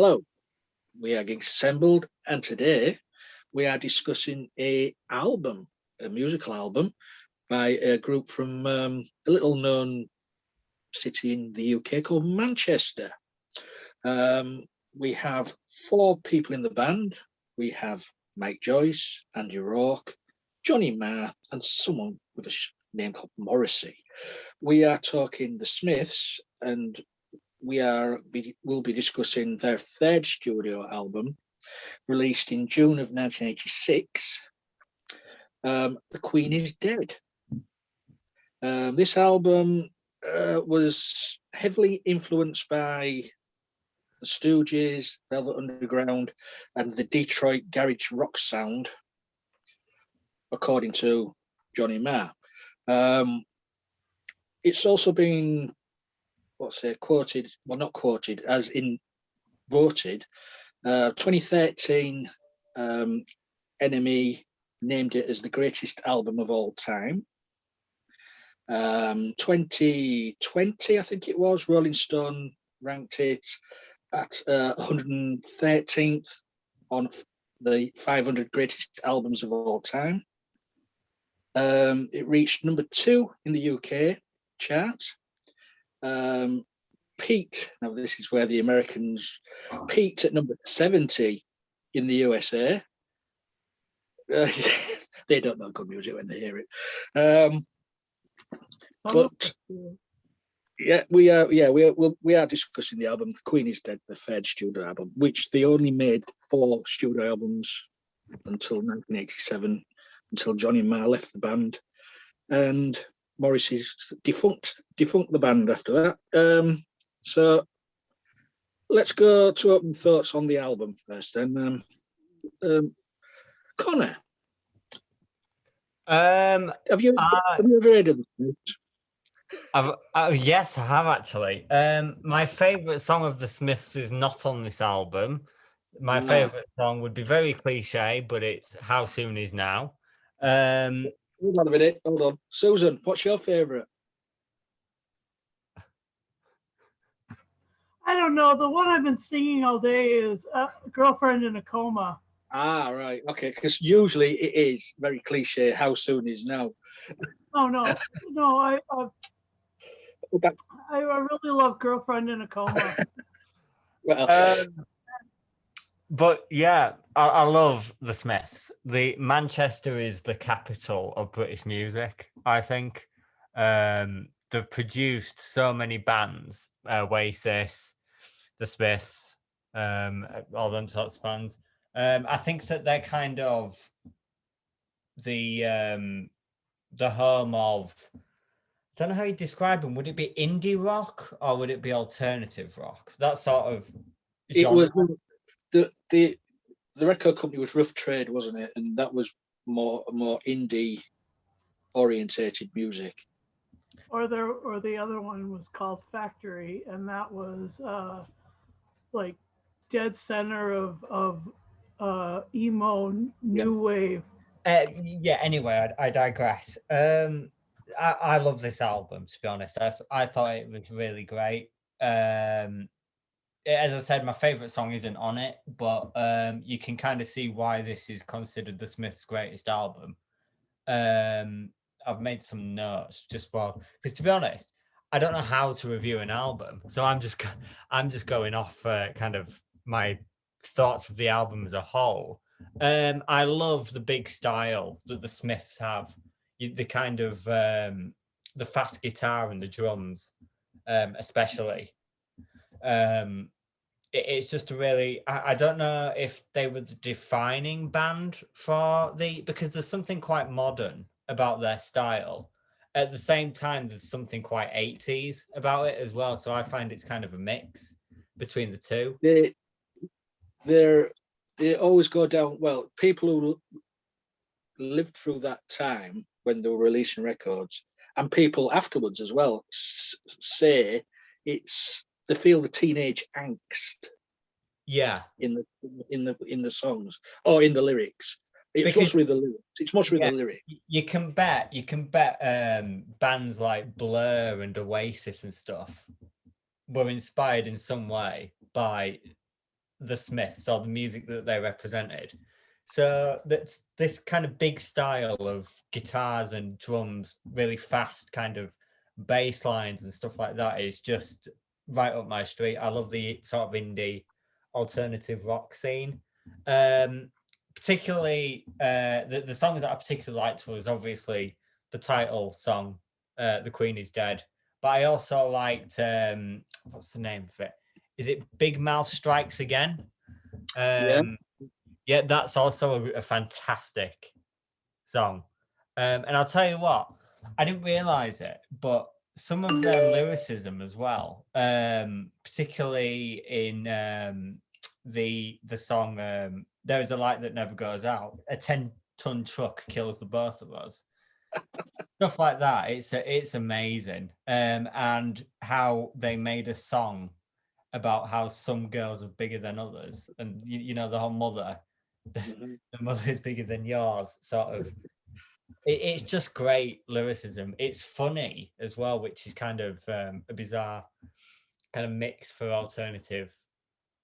Hello, we are Geeks Assembled, and today we are discussing a musical album by a group from a little-known city in the UK called Manchester. We have four people in the band. We have Mike Joyce, Andy Rourke, Johnny Marr, and someone with a name called Morrissey. We are talking the Smiths, and we'll be discussing their third studio album, released in June of 1986. The Queen is Dead. This album was heavily influenced by the Stooges, Velvet Underground, and the Detroit garage rock sound, according to Johnny Marr. It's also been quoted, well, not quoted, as in voted. 2013, NME named it as the greatest album of all time. 2020, I think it was, Rolling Stone ranked it at 113th on the 500 greatest albums of all time. It reached number 2 in the UK chart. Peaked, now this is where the Americans peaked at number 70 in the USA. They don't know good music when they hear it. But yeah, we are discussing the album The Queen is Dead, the third studio album, which they only made 4 studio albums until 1987, until Johnny Marr left the band, and Morrissey defunct the band after that. So let's go to open thoughts on the album first. Then, Connor, have you ever heard of this? Yes, I have actually. My favourite song of the Smiths is not on this album. My favourite song would be very cliche, but it's How Soon Is Now. Hold on a minute. Hold on. Susan, what's your favourite? I don't know. The one I've been singing all day is Girlfriend in a Coma. Ah, right. Okay, because usually it is very cliche, How Soon Is Now. Oh, no. No, I really love Girlfriend in a Coma. Well, but yeah, I love the Smiths. The Manchester is the capital of British music, I think. They've produced so many bands, Oasis, the Smiths, all them sorts of bands. I think that they're kind of the home of, I don't know how you describe them. Would it be indie rock or would it be alternative rock? That sort of genre. It was the record company was Rough Trade, wasn't it? And that was more indie orientated music. Or the other one was called Factory, and that was like dead center of emo new wave. Yeah. Anyway, I digress. I love this album, to be honest. I thought it was really great. As I said, my favorite song isn't on it, but you can kind of see why this is considered the Smiths' greatest album. I've made some notes just because, to be honest, I don't know how to review an album, so I'm just going off kind of my thoughts of the album as a whole. I love the big style that the Smiths have, the kind of the fast guitar and the drums, especially. It's just a really, I don't know if they were the defining band because there's something quite modern about their style. At the same time, there's something quite 80s about it as well. So I find it's kind of a mix between the two. They always go down, well, people who lived through that time when they were releasing records, and people afterwards as well, say they feel the teenage angst. Yeah. In the songs or in the lyrics. It's mostly the lyrics. It's mostly the lyrics. You can bet bands like Blur and Oasis and stuff were inspired in some way by the Smiths or the music that they represented. So that's this kind of big style of guitars and drums, really fast kind of bass lines and stuff like that is just right up my street. I love the sort of indie alternative rock scene. Particularly the songs that I particularly liked was obviously the title song, The Queen is Dead. But I also liked what's the name of it? Is it Bigmouth Strikes Again? Yeah, that's also a fantastic song. And I'll tell you what, I didn't realize it, but some of their lyricism as well, particularly in the song "There Is a Light That Never Goes Out," a 10-ton truck kills the both of us. Stuff like that. It's amazing. And how they made a song about how some girls are bigger than others, and you know the whole mother, the mother is bigger than yours, sort of. It's just great lyricism. It's funny as well, which is kind of a bizarre kind of mix for alternative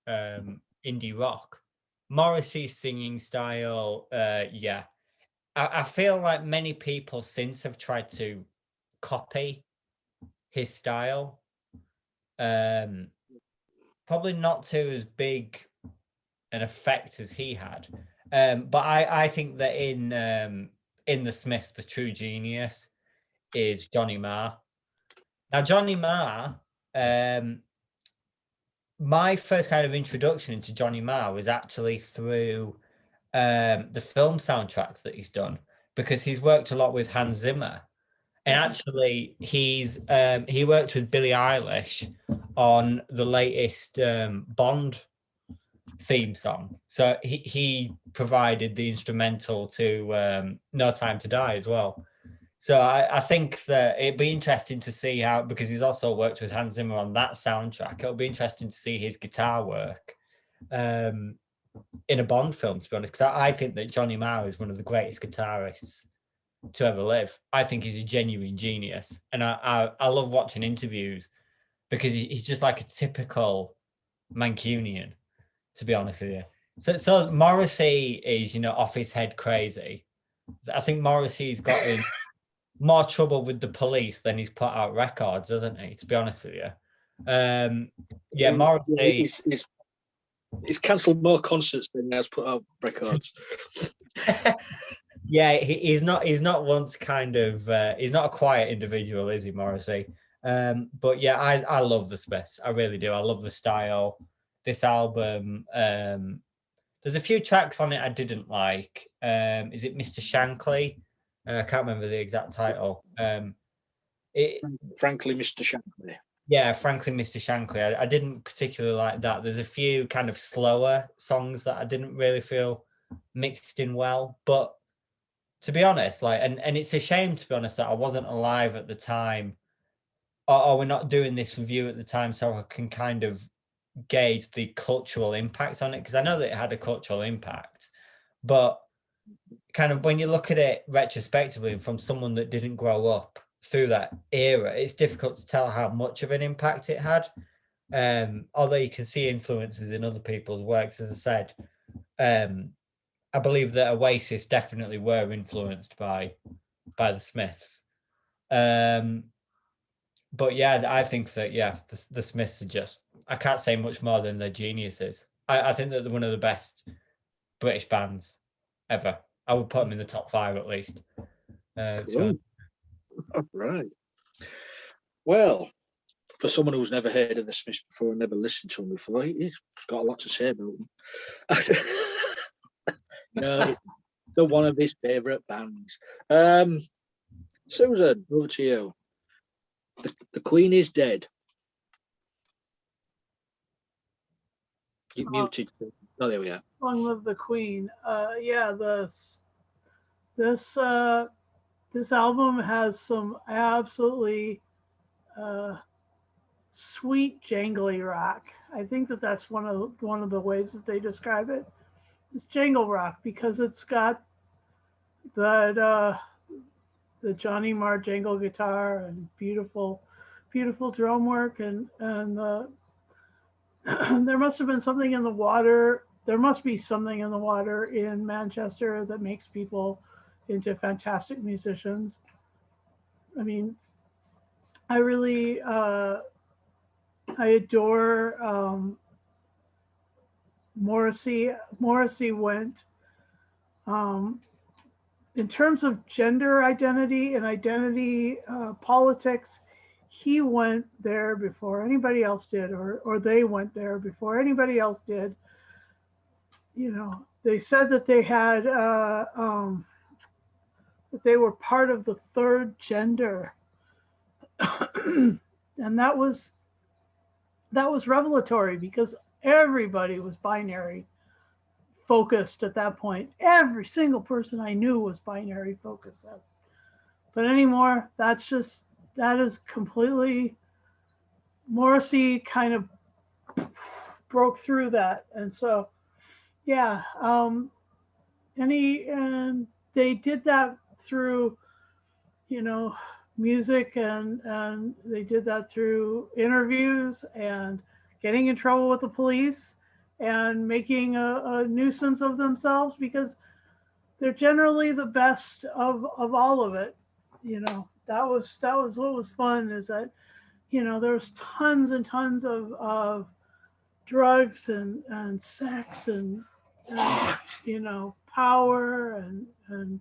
indie rock. Morrissey's singing style, yeah. I feel like many people since have tried to copy his style. Probably not to as big an effect as he had. But I think that in the Smiths, the true genius is Johnny Marr. Now, Johnny Marr, my first kind of introduction into Johnny Marr was actually through the film soundtracks that he's done, because he's worked a lot with Hans Zimmer. And actually, he worked with Billie Eilish on the latest Bond theme song. So he provided the instrumental to No Time to Die as well. So I think that it'd be interesting to see how, because he's also worked with Hans Zimmer on that soundtrack, it'll be interesting to see his guitar work in a Bond film, to be honest, because I think that Johnny Marr is one of the greatest guitarists to ever live. I think he's a genuine genius. And I love watching interviews because he's just like a typical Mancunian, to be honest with you. So Morrissey is, off his head crazy. I think Morrissey's got in more trouble with the police than he's put out records, hasn't he? To be honest with you. Yeah, Morrissey. He's cancelled more concerts than he has put out records. Yeah, he's not once kind of he's not a quiet individual, is he, Morrissey? But yeah, I love the Smiths. I really do. I love the style. This album, there's a few tracks on it I didn't like. Is it Mr. Shankly? I can't remember the exact title. Frankly, Mr. Shankly. Yeah, frankly, Mr. Shankly. I didn't particularly like that. There's a few kind of slower songs that I didn't really feel mixed in well. But to be honest, and it's a shame, to be honest, that I wasn't alive at the time, or we're not doing this review at the time, so I can kind of gauge the cultural impact on it, because I know that it had a cultural impact, but kind of when you look at it retrospectively and from someone that didn't grow up through that era, it's difficult to tell how much of an impact it had. Although you can see influences in other people's works, as I said, I believe that Oasis definitely were influenced by the Smiths. But yeah, I think that, yeah, the Smiths are just, I can't say much more than they're geniuses. I think that they're one of the best British bands ever. I would put them in the top 5 at least. Cool. All right. Well, for someone who's never heard of the Smiths before and never listened to them before, he's got a lot to say about them. They're one of his favourite bands. Susan, over to you. The Queen is Dead. You muted. Oh, there we are. Song of the Queen. Yeah, this album has some absolutely sweet jangly rock. I think that's one of the ways that they describe it. It's jangle rock because it's got that the Johnny Marr jangle guitar and beautiful drum work and there must have been something in the water. There must be something in the water in Manchester that makes people into fantastic musicians. I mean, I really, I adore Morrissey. Morrissey went, um, in terms of gender identity and identity politics, he went there before anybody else did, or they went there before anybody else did. You know, they said that they had, that they were part of the third gender. And that was revelatory because everybody was binary focused at that point. Every single person I knew was binary focused. But anymore, that is completely, Morrissey kind of broke through that. And so, yeah, and they did that through, you know, music, and they did that through interviews and getting in trouble with the police and making a nuisance of themselves, because they're generally the best of all of it. You know, that was what was fun, is that, you know, there's tons and tons of drugs and sex and you know, power and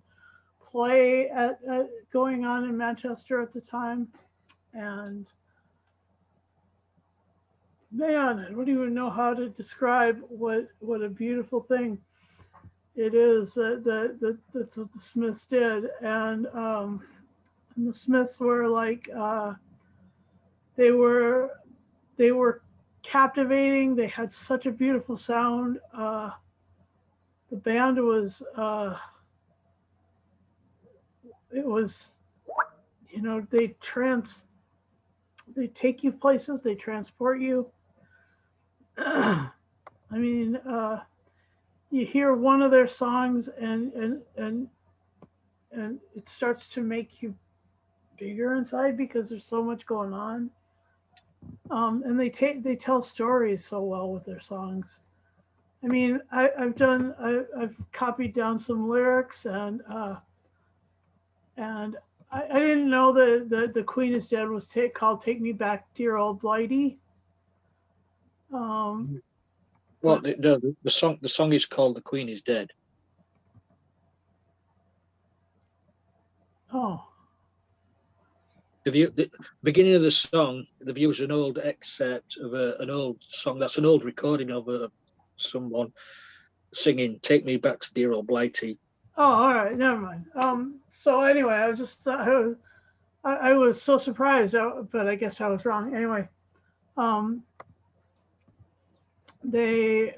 play at going on in Manchester at the time. And man, I don't even know how to describe what a beautiful thing it is that the Smiths did. And the Smiths were like, they were captivating. They had such a beautiful sound. The band was, it was, you know, they take you places, they transport you. I mean, you hear one of their songs and it starts to make you bigger inside because there's so much going on. And they tell stories so well with their songs. I mean, I've copied down some lyrics, and I didn't know that the Queen is Dead was called "Take Me Back, Dear Old Blighty." Well, the song is called "The Queen is Dead." Oh. The beginning of the song, they've used an old excerpt of an old song. That's an old recording of someone singing "Take Me Back to Dear Old Blighty." Oh, all right, never mind. So anyway, I was just I was so surprised, but I guess I was wrong. Anyway, they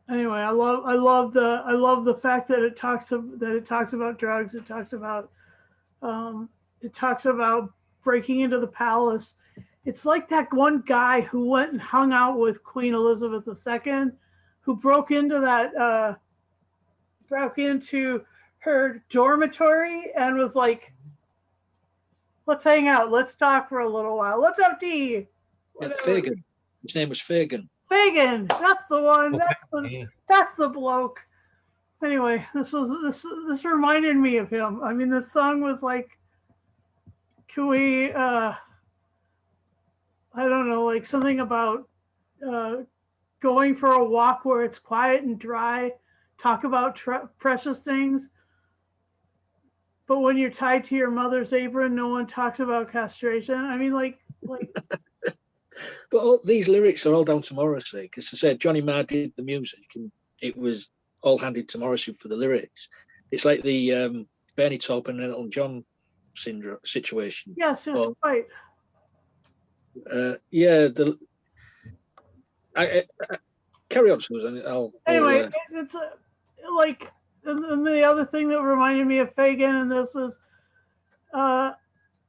anyway, I love the fact that it talks about drugs. It talks about breaking into the palace. It's like that one guy who went and hung out with Queen Elizabeth II, who broke into her dormitory and was like, "Let's hang out. Let's talk for a little while. Let's have tea." Yeah, Fagin. His name was Fagin. Fagin, that's the one. That's the bloke. Anyway, this reminded me of him. I mean, this song was like, can we? I don't know, like something about going for a walk where it's quiet and dry. Talk about precious things. But when you're tied to your mother's apron, no one talks about castration. I mean, like. But all these lyrics are all down to Morrissey, because I said Johnny Marr did the music, and it was all handed to Morrissey for the lyrics. It's like the Bernie Taupin and Elton John situation. Yes, right. Yeah, I carry on, Susan. Anyway, it's like, and the other thing that reminded me of Fagin, and this is,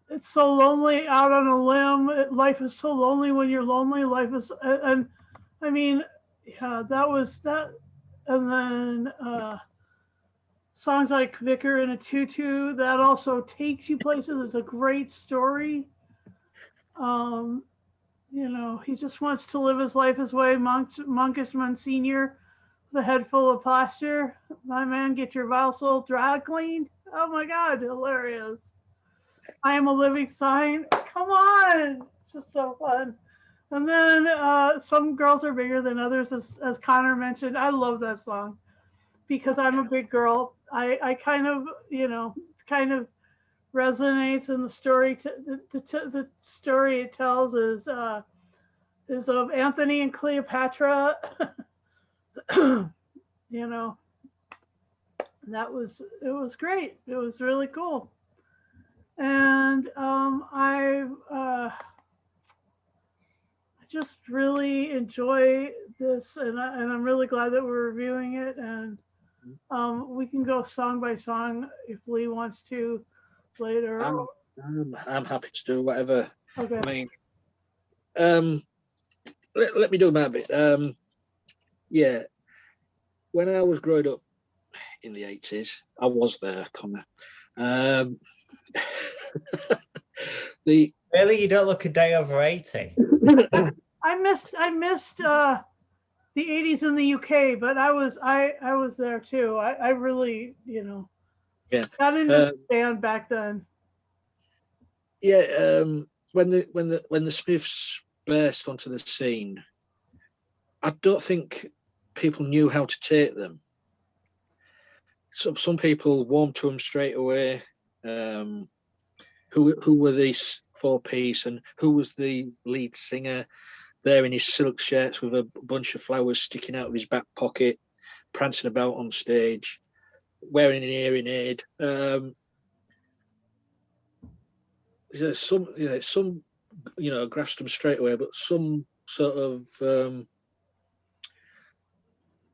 it's so lonely out on a limb. Life is so lonely when you're lonely. Life is, and I mean, yeah, that was that. And then songs like Vicar in a Tutu, that also takes you places. It's a great story. you know, he just wants to live his life his way. Monkish Monsignor, the head full of plaster. My man, get your vile soul dry cleaned. Oh my God, hilarious. I am a living sign. Come on. It's just so fun. And then some girls are bigger than others, as Connor mentioned. I love that song because I'm a big girl. I kind of, you know, kind of resonates, and the story the story it tells is of Anthony and Cleopatra. You know, it was great. It was really cool. And I just really enjoy this, and I'm really glad that we're reviewing it. And we can go song by song if Lee wants to later. I'm happy to do whatever. Okay. I mean, let me do my bit. Yeah, when I was growing up in the 80s, I was there, Connor. The Really, you don't look a day over 80. I missed the 80s in the UK, but I was there too. I really, you know, got into the band back then. Yeah, when the Smiths burst onto the scene, I don't think people knew how to take them. Some people warmed to them straight away. Who were these four-piece, and who was the lead singer there in his silk shirts with a bunch of flowers sticking out of his back pocket, prancing about on stage, wearing an hearing aid. Some grasped them straight away, but some sort of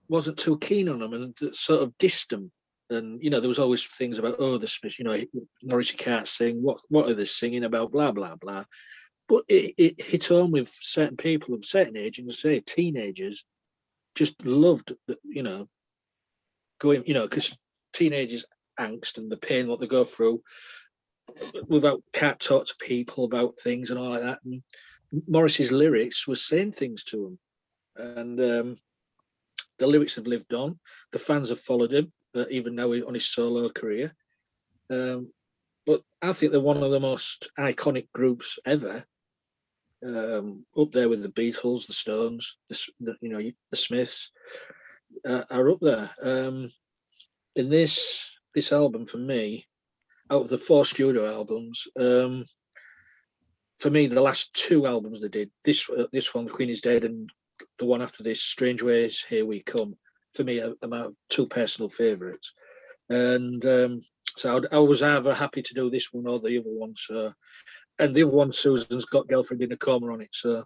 wasn't too keen on them and sort of dissed them. And there was always things about, oh, the Smiths, Morrissey can't sing. What are they singing about? Blah blah blah. But it hit home with certain people of certain age, and say teenagers just loved, going, because teenagers angst and the pain what they go through without can't talk to people about things and all like that. And Morrissey's lyrics was saying things to them, and the lyrics have lived on. The fans have followed him, even now on his solo career. But I think they're one of the most iconic groups ever. Up there with the Beatles, the Stones, the Smiths are up there. In this album, for me, out of the 4 studio albums, for me, the last 2 albums they did, this one, The Queen is Dead, and the one after this, Strange Ways, Here We Come, for me, are my 2 personal favourites. And so I was either happy to do this one or the other one. So, and the other one, Susan's got Girlfriend in a Coma on it. So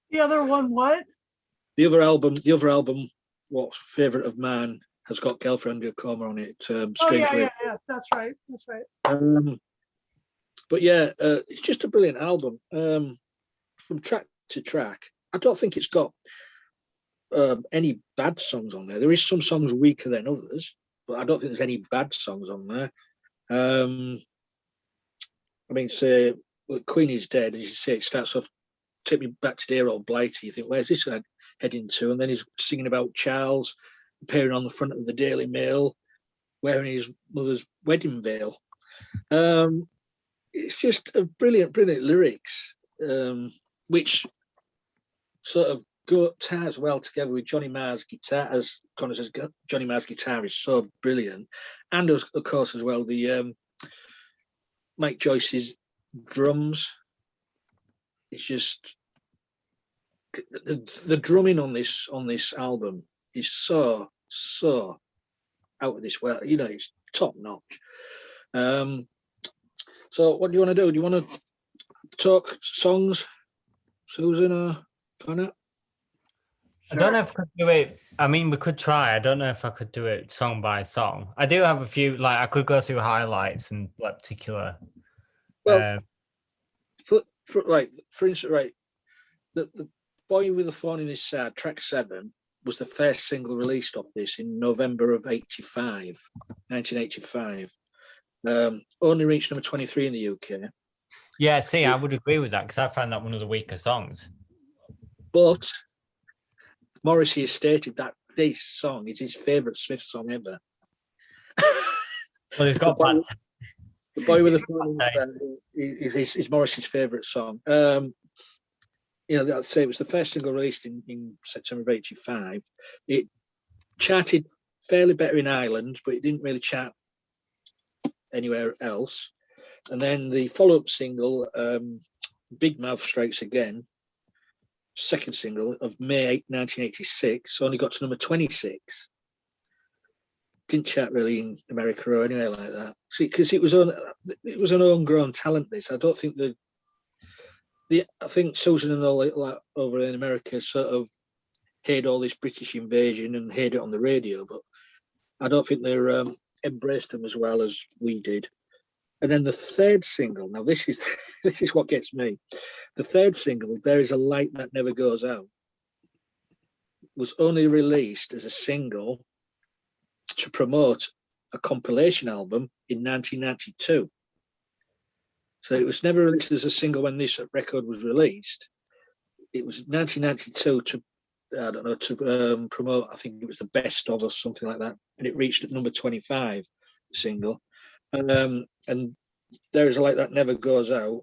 the other one, what? The other album, What's Favourite of Mine, has got Girlfriend in a Coma on it. Strange Ways. Yeah, that's right. But yeah, it's just a brilliant album. From track to track, I don't think it's got any bad songs on there. There is some songs weaker than others, but I don't think there's any bad songs on there. I mean, say, Queen is Dead, as you say, it starts off, take me back to dear old Blighty. You think, where's this heading to? And then he's singing about Charles appearing on the front of the Daily Mail, wearing his mother's wedding veil. It's just a brilliant lyrics, which sort of ties well together with Johnny Marr's guitar. As Connor says, Johnny Marr's guitar is so brilliant, and of course as well the Mike Joyce's drums. It's just the drumming on this album is so out of this world. It's top notch. So what do you want to do? Do you want to talk songs, Susan or Connor? I don't know if I could do it. I mean, we could try. I don't know if I could do it song by song. I do have a few, like I could go through highlights and like particular. Well, for instance, right, the Boy with the Thorn in His Side, track 7, was the first single released off this in November of 1985. Only reached number 23 in the UK. Yeah, see, I would agree with that because I found that one of the weaker songs. But Morrissey has stated that this song is his favourite Smith song ever. Well, he's got The Boy with the Thorn is Morrissey's favourite song. I'd say it was the first single released in September of '85. It charted fairly better in Ireland, but it didn't really chart anywhere else. And then the follow-up single, Bigmouth Strikes Again, second single of May 1986, only got to number 26. Didn't chart really in America or anywhere like that. Because it was an homegrown talent. This, I don't think I think Susan and all like over in America sort of hate all this British invasion and hate it on the radio, but I don't think they embraced them as well as we did. And then the third single, now this is this is what gets me. The third single, There Is a Light That Never Goes Out, was only released as a single to promote a compilation album in 1992. So it was never released as a single when this record was released. It was 1992 to promote, I think it was the best of or something like that. And it reached at number 25, the single. And There Is a Light That Never Goes Out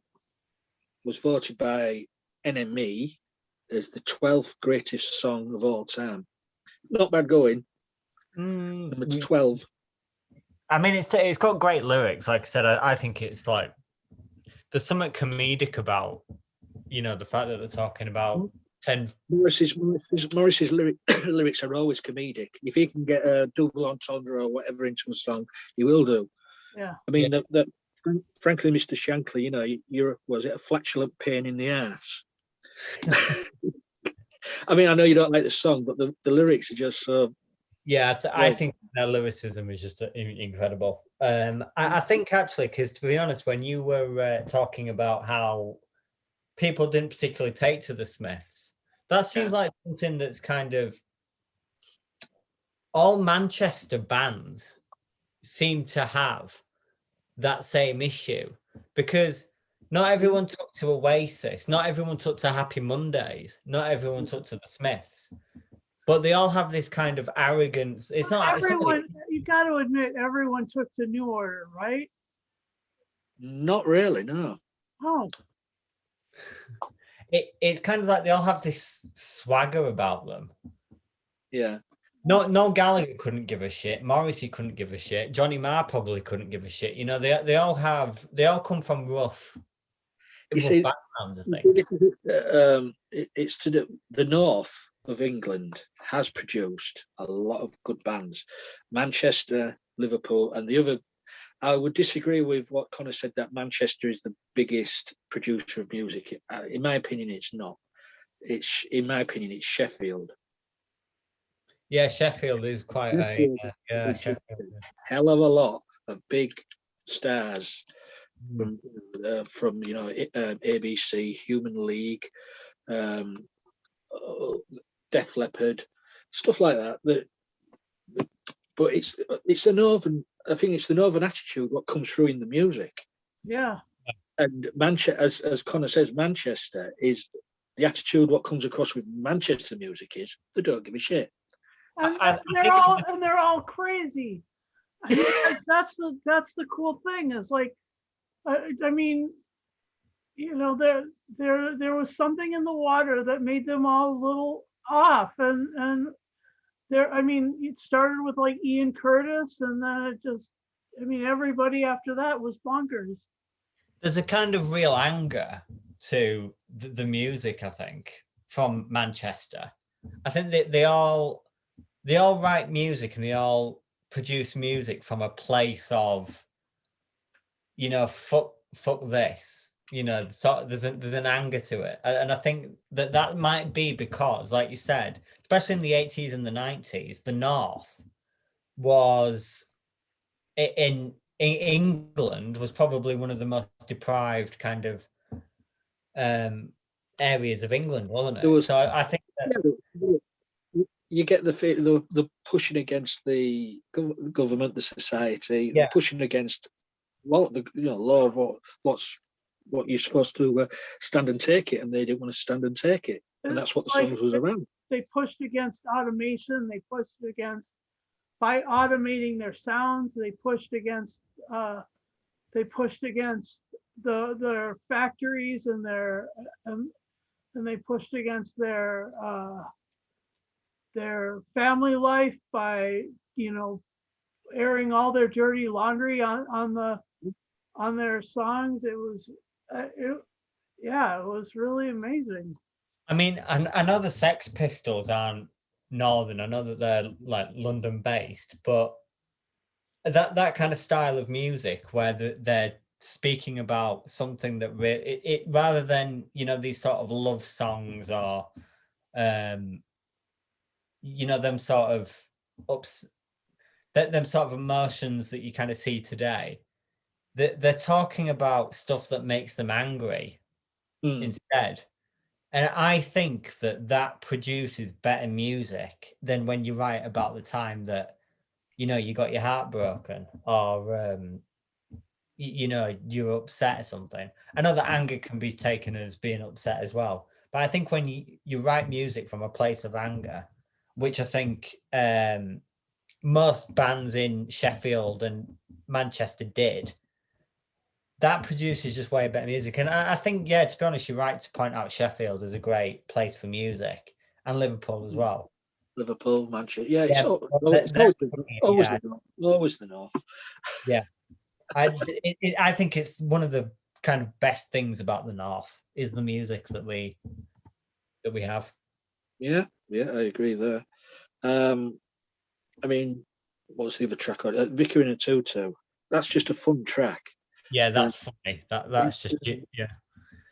was voted by NME as the 12th greatest song of all time. Not bad going. Number 12. I mean, it's got great lyrics. Like I said, I think it's like there's something comedic about, the fact that they're talking about 10. Morrissey's lyrics are always comedic. If he can get a double entendre or whatever into a song, he will do. Yeah. I mean, frankly, Mr. Shankly, was it a flatulent pain in the ass? I mean, I know you don't like the song, but the lyrics are just so. Yeah, I think their lyricism is just incredible. I think actually, because to be honest, when you were talking about how people didn't particularly take to the Smiths, that seems like something that's kind of all Manchester bands seem to have that same issue, because not everyone took to Oasis, not everyone took to Happy Mondays, not everyone took to the Smiths. But they all have this kind of arrogance. It's not everyone. You got to admit, everyone took to New Order, right? Not really, no. Oh. It's kind of like they all have this swagger about them. Yeah. No, Gallagher couldn't give a shit. Morrissey couldn't give a shit. Johnny Marr probably couldn't give a shit. They all come from rough background, I think. It's to do the north of England has produced a lot of good bands. Manchester, Liverpool, and the other. I would disagree with what Connor said that Manchester is the biggest producer of music. In my opinion, it's not. In my opinion, it's Sheffield. Yeah, Sheffield is quite Sheffield. Hell of a lot of big stars from ABC, Human League, Def Leppard, stuff like that. But it's the northern. I think it's the northern attitude what comes through in the music. Yeah. And Manchester, as Connor says, Manchester is the attitude. What comes across with Manchester music is they don't give a shit. And they're all crazy. I mean, that's the cool thing. Is like, I mean, there was something in the water that made them all a little off, and there. I mean, it started with like Ian Curtis, and then everybody after that was bonkers. There's a kind of real anger to the music, I think, from Manchester. I think they all write music and they all produce music from a place of, fuck this, so there's an anger to it. And I think that might be because, like you said, especially in the 80s and the 90s, the North was in England was probably one of the most deprived kind of areas of England, wasn't it? So I think that you get the pushing against the government, the society, pushing against a lot of the law of what's what you're supposed to stand and take it, and they didn't want to stand and take it, and that's what the songs was around. They pushed against automation. They pushed against, by automating their sounds. They pushed against their factories and they pushed against their family life by, airing all their dirty laundry on their songs. It was it was really amazing. I mean, I know the Sex Pistols aren't Northern. I know that they're like London based, but that kind of style of music where they're speaking about something that it rather than these sort of love songs or them sort of them sort of emotions that you kind of see today. They're talking about stuff that makes them angry instead. And I think that produces better music than when you write about the time that, you got your heart broken or, you're upset or something. I know that anger can be taken as being upset as well. But I think when you write music from a place of anger, which I think most bands in Sheffield and Manchester did, that produces just way better music. And I think, to be honest, you're right to point out Sheffield as a great place for music, and Liverpool as well. Liverpool, Manchester, it's always the North. Yeah, I think it's one of the kind of best things about the North is the music that we have. Yeah, I agree there. I mean, what's the other track on Vicar in a Tutu? That's just a fun track. Yeah, that's funny. That's just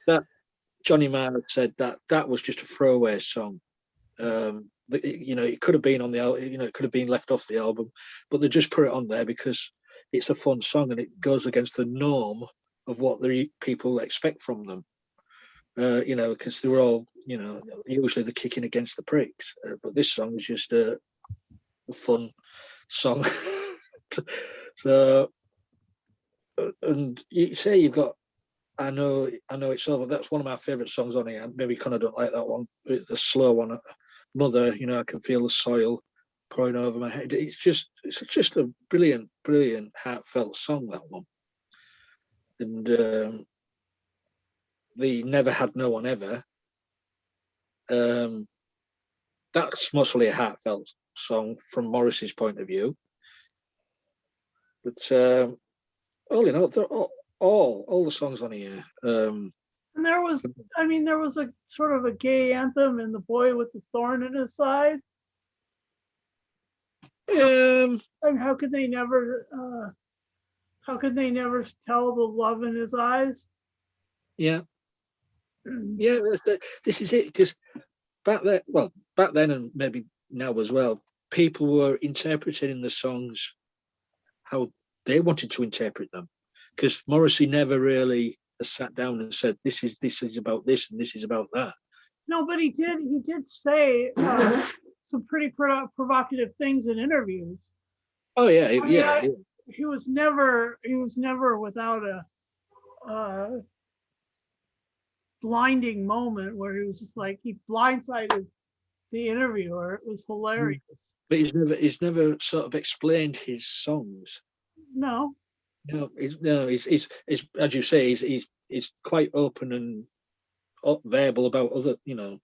That Johnny Marr said that was just a throwaway song. It could have been on the album. It could have been left off the album, but they just put it on there because it's a fun song and it goes against the norm of what the people expect from them. Because they're all, usually they're kicking against the pricks. But this song is just a fun song. So, and you say you've got I know it's over. That's one of my favourite songs on here. Maybe kind of don't like that one, the slow one. Mother, I can feel the soil pouring over my head. It's just a brilliant, heartfelt song, that one. And the Never Had No One Ever. That's mostly a heartfelt song from Morrissey's point of view. But all in all, they're all the songs on here. And there was a sort of a gay anthem in The Boy with the Thorn in His Side. And how could they never tell the love in his eyes? Yeah. This is it, because back then and maybe now as well, people were interpreting the songs how they wanted to interpret them, because Morrissey never really sat down and said this is about this and this is about that. No, but he did say some pretty provocative things in interviews. Oh yeah, He was never without a blinding moment where he was just like, he blindsided the interviewer. It was hilarious. But he's never sort of explained his songs. No. He's as you say, he's quite open and verbal about other,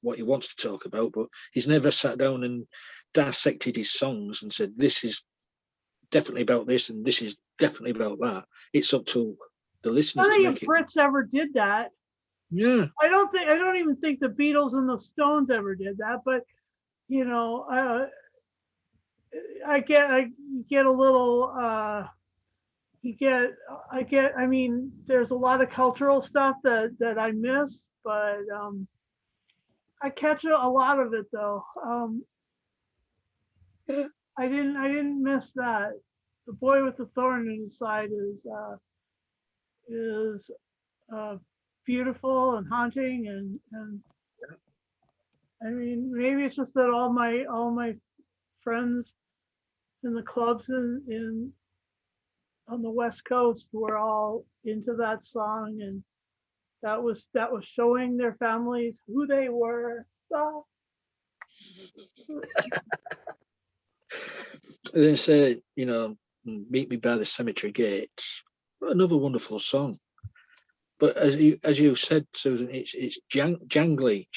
what he wants to talk about, but he's never sat down and dissected his songs and said this is definitely about this and this is definitely about that. It's up to the listeners. None of you Brits ever did that. Yeah. I don't even think the Beatles and the Stones ever did that, but I get a little I mean, there's a lot of cultural stuff that I miss, but I catch a lot of it though. Yeah. I didn't miss that. The Boy with the Thorn in His Side is beautiful and haunting, and I mean, maybe it's just that all my friends in the clubs on the West Coast were all into that song, and that was showing their families who they were. Oh, And then say, Meet Me by the Cemetery Gates. Another wonderful song. But as you said, Susan, it's jangly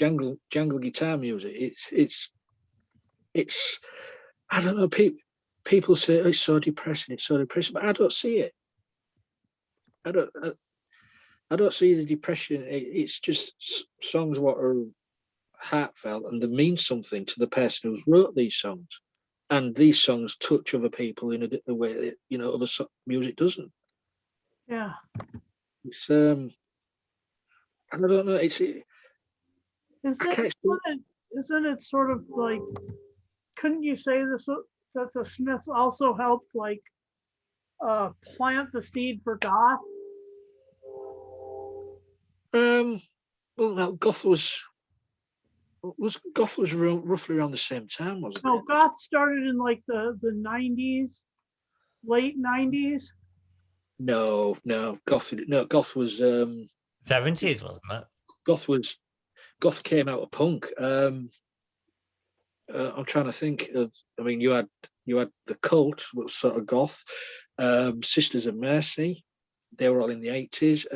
guitar music. It's I don't know. People say, oh, it's so depressing. It's so depressing, but I don't see it. I don't see the depression. It's just songs what are heartfelt and they mean something to the person who's wrote these songs. And these songs touch other people in a way that other music doesn't. yeah. It's I don't know. Isn't it sort of like? Couldn't you say this that the Smiths also helped like plant the seed for goth? Well, no, goth was roughly around the same time, wasn't No, it? goth started in like the 90s, late 90s. No, goth was 70s, wasn't it? goth came out of punk. I'm trying to think of. I mean, you had the Cult, which was sort of goth. Sisters of Mercy, they were all in the 80s.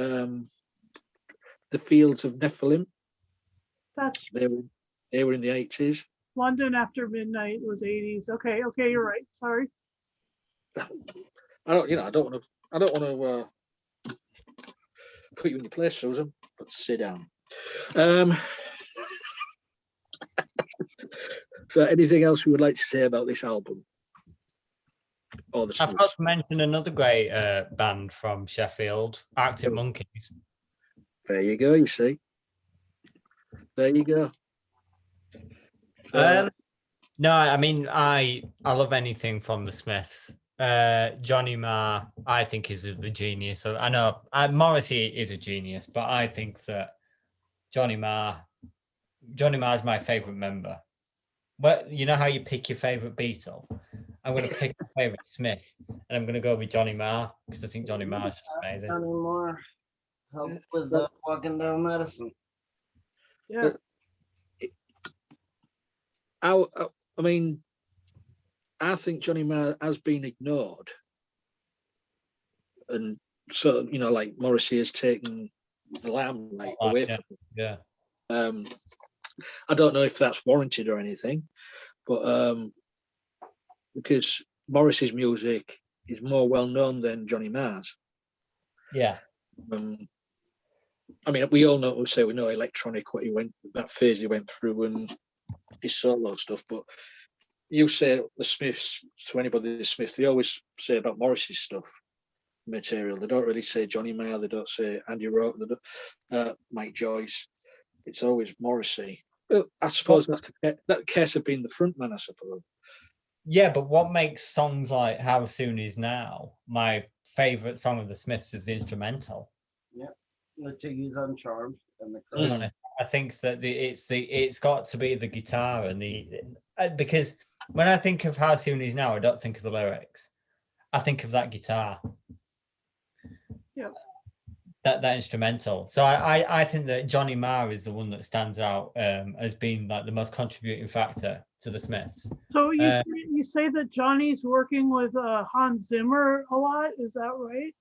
The Fields of Nephilim, That's they were in the 80s. London After Midnight was 80s. Okay, you're right. Sorry. I don't want to put you in your place, Susan, but sit down. So anything else we would like to say about this album? Or the I've Smiths? got to mention another great band from Sheffield, Arctic Monkeys. There you go, you see. There you go. No, I mean, I love anything from the Smiths. Johnny Marr, I think, is the genius. So I know Morrissey is a genius, but I think that Johnny Marr is my favorite member. But you know how you pick your favorite Beatle? I'm going to pick my favorite Smith, and I'm going to go with Johnny Marr because I think Johnny Marr is just amazing. Johnny Marr helped with Walking Down Medicine. Yeah. I mean, I think Johnny Marr has been ignored, and so like Morrissey has taken the limelight away from him. Yeah. I don't know if that's warranted or anything, but because Morrissey's music is more well known than Johnny Marr's. Yeah. I mean, we all know. We know electronic, that phase he went through, and his solo stuff. But you say the Smiths to anybody, the Smiths, they always say about Morrissey's stuff material. They don't really say Johnny Marr. They don't say Andy Rourke. They don't, Mike Joyce. It's always Morrissey. Well, I suppose that case of being the front man, I suppose. Yeah, but what makes songs like How Soon Is Now my favorite song of the Smiths is the instrumental. Yeah, the Tiggy's Uncharmed and the To be honest, I think that it's got to be the guitar and because when I think of How Soon Is Now, I don't think of the lyrics. I think of that guitar. Yeah. That instrumental. So I think that Johnny Marr is the one that stands out as being like the most contributing factor to the Smiths. So you say that Johnny's working with Hans Zimmer a lot. Is that right?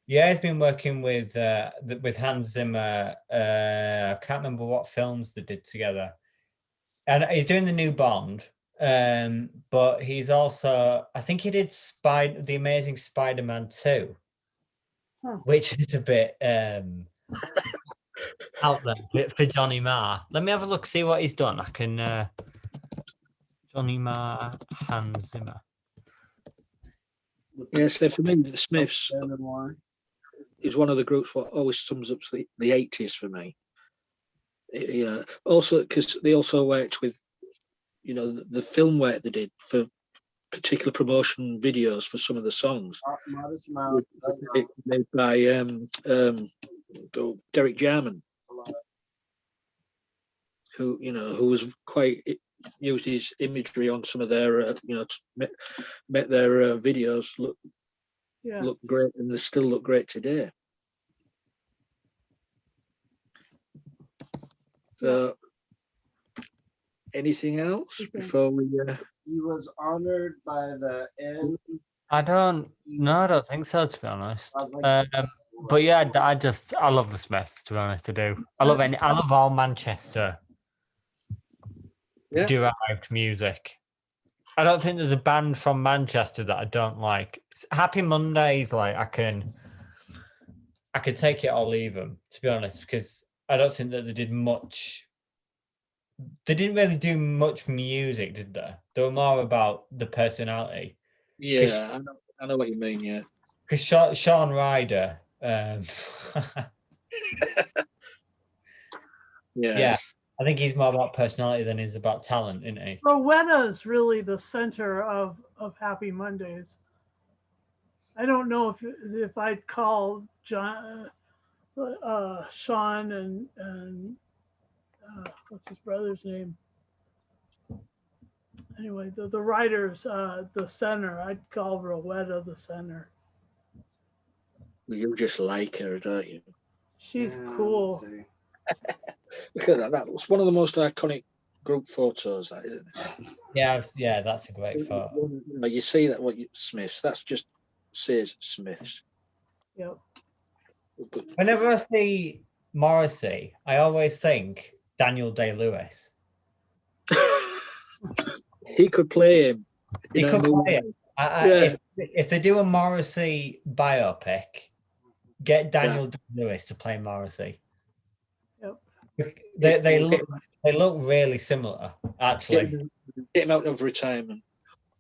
Yeah, he's been working with Hans Zimmer. I can't remember what films they did together, and he's doing the new Bond. But he's also, I think he did the Amazing Spider-Man 2. Which is a bit out there for Johnny Marr. Let me have a look, see what he's done. I can Johnny Marr, Hans Zimmer. Yeah, so for me, the Smiths is one of the groups what always sums up the 80s for me. Also because they also worked with, the film work they did for particular promotion videos for some of the songs made by Derek Jarman, who was quite used his imagery on some of their make their videos look great, and they still look great today. So, anything else before we? He was honored by the N. I don't think so, to be honest. But yeah, I love the Smiths, to be honest. I do. I love all Manchester derived music. I don't think there's a band from Manchester that I don't like. Happy Mondays, like I can take it or leave them, to be honest, because I don't think that they did much. They didn't really do much music, did they? They were more about the personality. Yeah, I know what you mean. Yeah, because Sean Ryder, yeah, I think he's more about personality than he's about talent, isn't he? Rowetta is really the center of Happy Mondays. I don't know if I'd call Sean and what's his brother's name? Anyway, the writers, the center. I'd call Rowetta the center. You just like her, don't you? She's cool. Look at that. That was one of the most iconic group photos, that, isn't it? Yeah, that's a great photo. You see that Smiths? That's just says Smiths. Yep. Whenever I see Morrissey, I always think Daniel Day-Lewis. He could play him. He could play him. If they do a Morrissey biopic, get Daniel Day-Lewis to play Morrissey. Yep. They look really similar, actually. Get him out of retirement.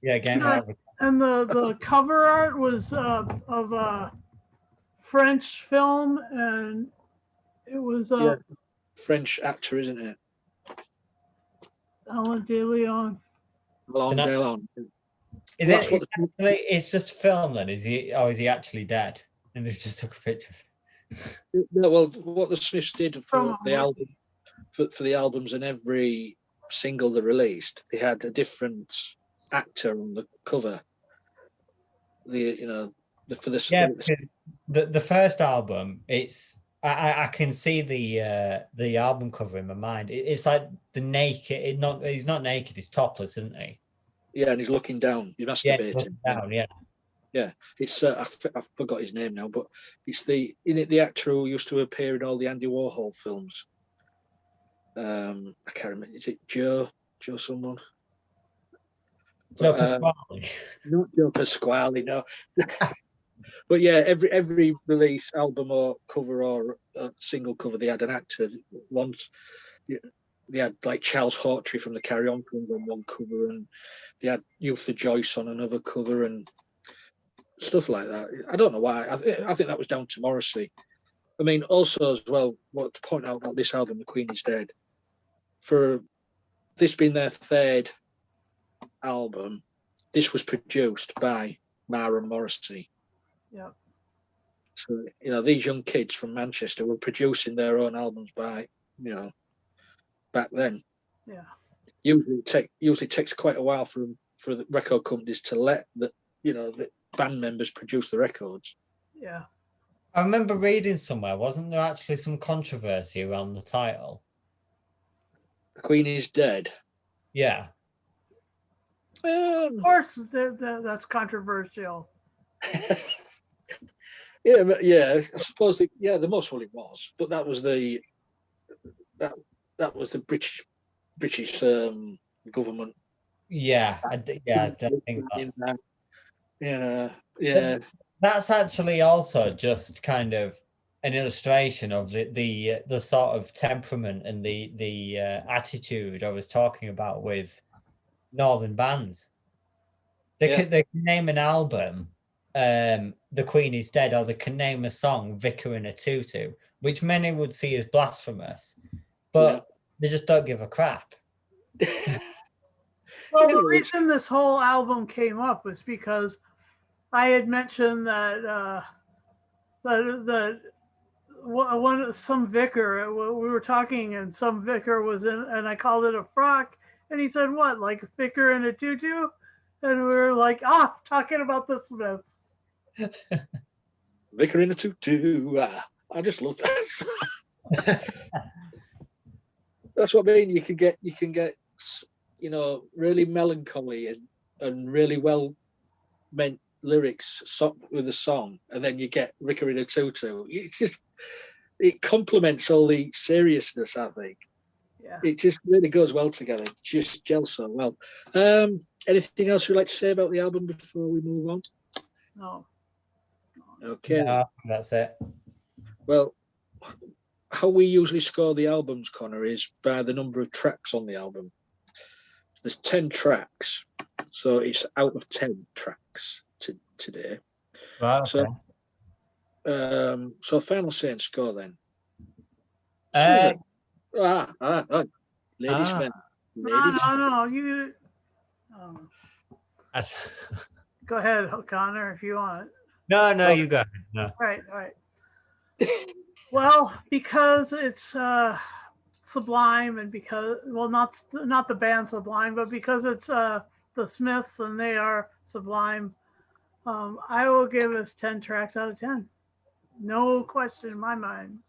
Yeah, get him out of retirement. And the cover art was of a French film, and it was French actor, isn't it? Alain DeLeon. It's just film then? Is he actually dead? And they've just took a picture of it? No, well, what the Smiths did for the album, for the albums and every single they released, they had a different actor on the cover. The first album, it's I can see the album cover in my mind. It's like the naked. He's not naked. He's topless, isn't he? Yeah, and he's looking down. He's masturbating. Yeah. It's I forgot his name now, but it's the actor who used to appear in all the Andy Warhol films. I can't remember. Is it Joe someone? Joe Pasquale. Not Joe Pasquale, no. But yeah, every release, album or cover or single cover, they had an actor. Once they had like Charles Hawtrey from the Carry On films on one cover, and they had Luther Joyce on another cover, and stuff like that. I don't know why. I think that was down to Morrissey. I mean, also as well, what to point out about this album, The Queen is Dead, for this being their third album, this was produced by Mara Morrissey. Yeah. So, these young kids from Manchester were producing their own albums back then. Yeah. Usually takes quite a while for the record companies to let the band members produce the records. Yeah. I remember reading somewhere, wasn't there actually some controversy around the title? The Queen is Dead. Yeah. Of course, that's controversial. Yeah. I suppose the most well it was, but that was the British government. Yeah, I think that. Yeah. That's actually also just kind of an illustration of the sort of temperament and the attitude I was talking about with northern bands. They can name an album, The Queen is Dead, or they can name a song, Vicar in a Tutu, which many would see as blasphemous, but they just don't give a crap. Well, the reason this whole album came up was because I had mentioned that some vicar, we were talking, and some vicar was in, and I called it a frock, and he said, "What, like a vicar in a tutu?" And we were like, talking about the Smiths. Vicar in a tutu. I just love that. That's what I mean. You can get really melancholy and really well meant lyrics with a song, and then you get Rickarina Tutu. It complements all the seriousness, I think. Yeah. It just really goes well together. Just gels so well. Anything else you'd like to say about the album before we move on? No. Okay. No, that's it. Well, how we usually score the albums, Connor, is by the number of tracks on the album. There's 10 tracks, so it's out of 10 tracks today. Right, okay. So final say and score then. Uh, Susan. Ladies first. No. You. I- Go ahead, Connor, if you want. no, Oh. you go ahead. No. Right. Well, because it's Sublime, and because not the band Sublime, but because it's the Smiths and they are Sublime, I will give us 10 tracks out of 10. No question in my mind.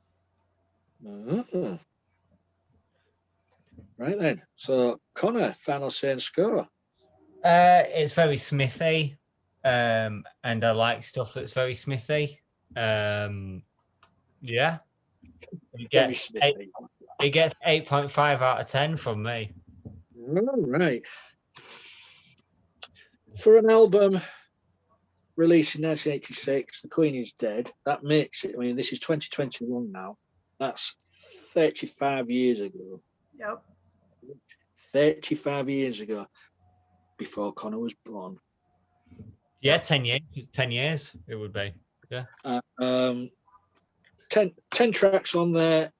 Mhm. Right then. So Connor, final say and score. It's very Smithy, and I like stuff that's very Smithy. Yeah, Very smithy. it gets 8.5 out of 10 from me. All right. For an album released in 1986, The Queen is Dead. That makes it. I mean, this is 2021 now. That's 35 years ago. Yep. 35 years ago, before Connor was born. Yeah, 10 years. 10 years it would be. Yeah. 10 tracks on there,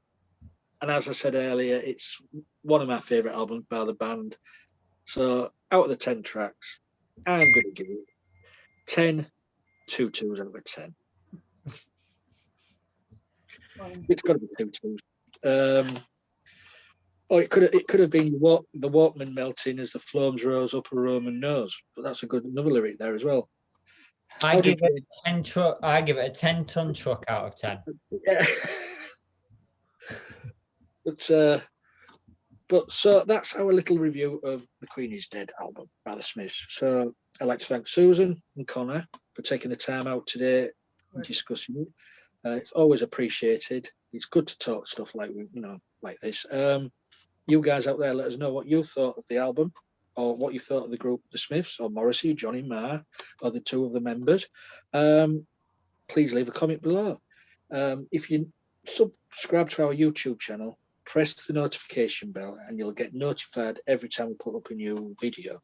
and as I said earlier, it's one of my favorite albums by the band. So out of the 10 tracks, I'm going to give it 10 2-2s out of 10. It's got to be 2-2s. It could have been the Walkman melting as the flames rose up a Roman nose, but that's another lyric there as well. I give it a 10-ton truck out of 10. Yeah. But so that's our little review of The Queen is Dead album by the Smiths. So I'd like to thank Susan and Connor for taking the time out today and discussing it. It's always appreciated. It's good to talk stuff like this. You guys out there, let us know what you thought of the album, or what you thought of the group, the Smiths, or Morrissey, Johnny Marr, or the two of the members. Please leave a comment below. If you subscribe to our YouTube channel, press the notification bell and you'll get notified every time we put up a new video.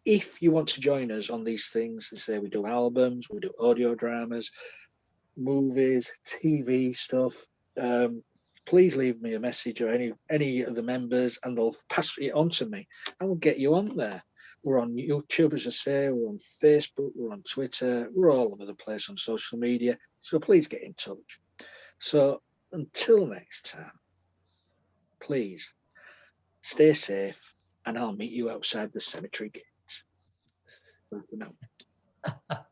If you want to join us on these things, and say we do albums, we do audio dramas, movies, TV stuff, please leave me a message, or any of the members, and they'll pass it on to me and we'll get you on there. We're on YouTube, as I say, we're on Facebook, we're on Twitter, we're all over the place on social media, so please get in touch. So until next time, please stay safe, and I'll meet you outside the cemetery gates. Bye for now.